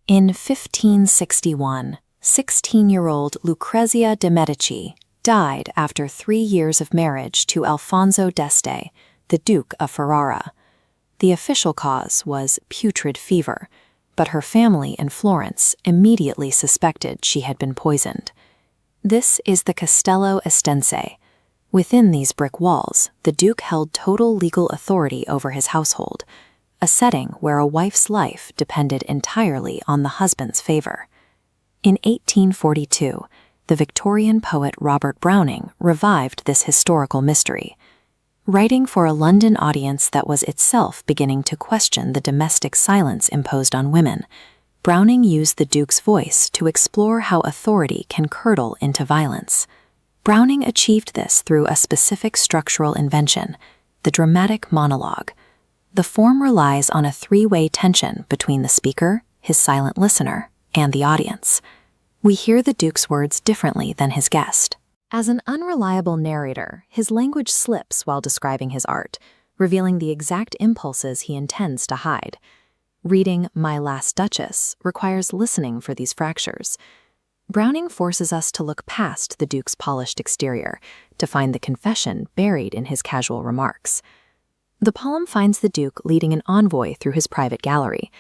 In 1561, 16-year-old Lucrezia de' Medici died after 3 years of marriage to Alfonso d'Este, the Duke of Ferrara. The official cause was putrid fever, but her family in Florence immediately suspected she had been poisoned. This is the Castello Estense. Within these brick walls, the Duke held total legal authority over his household, a setting where a wife's life depended entirely on the husband's favor. In 1842, the Victorian poet Robert Browning revived this historical mystery. Writing for a London audience that was itself beginning to question the domestic silence imposed on women, Browning used the Duke's voice to explore how authority can curdle into violence. Browning achieved this through a specific structural invention, the dramatic monologue. The form relies on a three-way tension between the speaker, his silent listener, and the audience. We hear the Duke's words differently than his guest. As an unreliable narrator, his language slips while describing his art, revealing the exact impulses he intends to hide. Reading My Last Duchess requires listening for these fractures. Browning forces us to look past the Duke's polished exterior to find the confession buried in his casual remarks. The poem finds the Duke leading an envoy through his private gallery.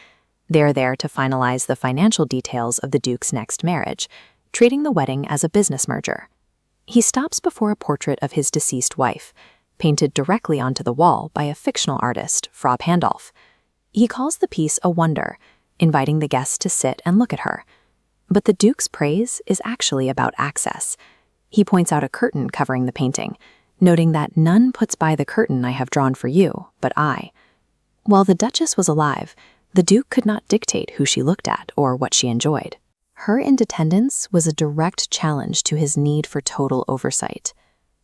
They're there to finalize the financial details of the Duke's next marriage, treating the wedding as a business merger. He stops before a portrait of his deceased wife, painted directly onto the wall by a fictional artist, Frau Pandolf. He calls the piece a wonder, inviting the guests to sit and look at her. But the Duke's praise is actually about access. He points out a curtain covering the painting, noting that none puts by the curtain I have drawn for you, but I. While the Duchess was alive, the Duke could not dictate who she looked at or what she enjoyed. Her independence was a direct challenge to his need for total oversight.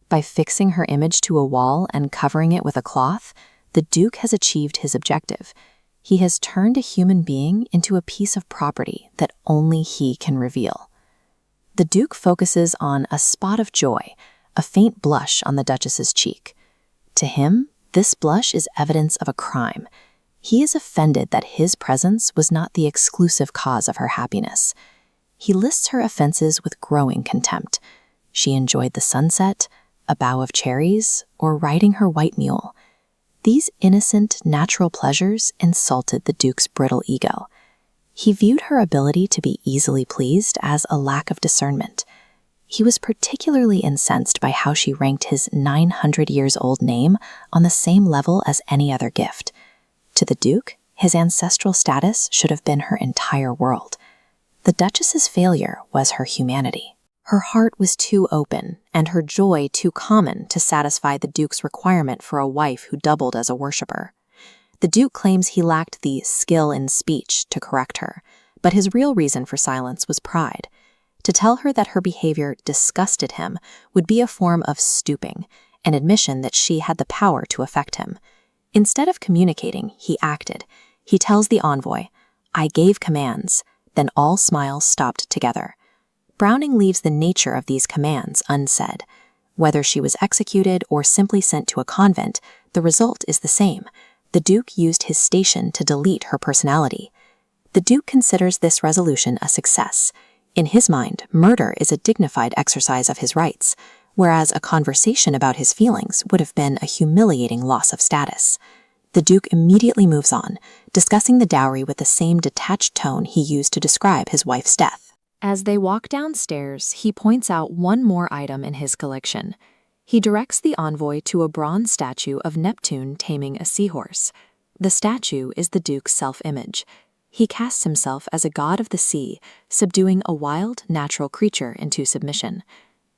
By fixing her image to a wall and covering it with a cloth, the Duke has achieved his objective. He has turned a human being into a piece of property that only he can reveal. The Duke focuses on a spot of joy, a faint blush on the Duchess's cheek. To him, this blush is evidence of a crime. He is offended that his presence was not the exclusive cause of her happiness. He lists her offenses with growing contempt. She enjoyed the sunset, a bough of cherries, or riding her white mule. These innocent, natural pleasures insulted the Duke's brittle ego. He viewed her ability to be easily pleased as a lack of discernment. He was particularly incensed by how she ranked his 900-years-old name on the same level as any other gift. To the Duke, his ancestral status should have been her entire world. The Duchess's failure was her humanity. Her heart was too open, and her joy too common to satisfy the Duke's requirement for a wife who doubled as a worshipper. The Duke claims he lacked the skill in speech to correct her, but his real reason for silence was pride. To tell her that her behavior disgusted him would be a form of stooping, an admission that she had the power to affect him. Instead of communicating, he acted. He tells the envoy, "I gave commands," then all smiles stopped together. Browning leaves the nature of these commands unsaid. Whether she was executed or simply sent to a convent, the result is the same. The Duke used his station to delete her personality. The Duke considers this resolution a success. In his mind, murder is a dignified exercise of his rights, whereas a conversation about his feelings would have been a humiliating loss of status. The Duke immediately moves on, discussing the dowry with the same detached tone he used to describe his wife's death. As they walk downstairs, he points out one more item in his collection. He directs the envoy to a bronze statue of Neptune taming a seahorse. The statue is the Duke's self-image. He casts himself as a god of the sea, subduing a wild, natural creature into submission.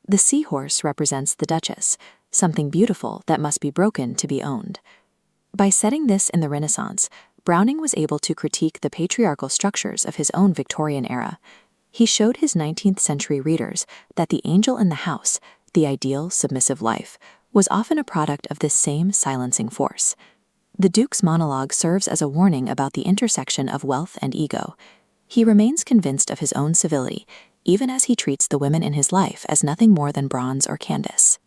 The seahorse represents the Duchess, something beautiful that must be broken to be owned. By setting this in the Renaissance, Browning was able to critique the patriarchal structures of his own Victorian era. He showed his 19th century readers that the angel in the house, the ideal submissive life, was often a product of this same silencing force. The Duke's monologue serves as a warning about the intersection of wealth and ego. He remains convinced of his own civility, even as he treats the women in his life as nothing more than bronze or canvas.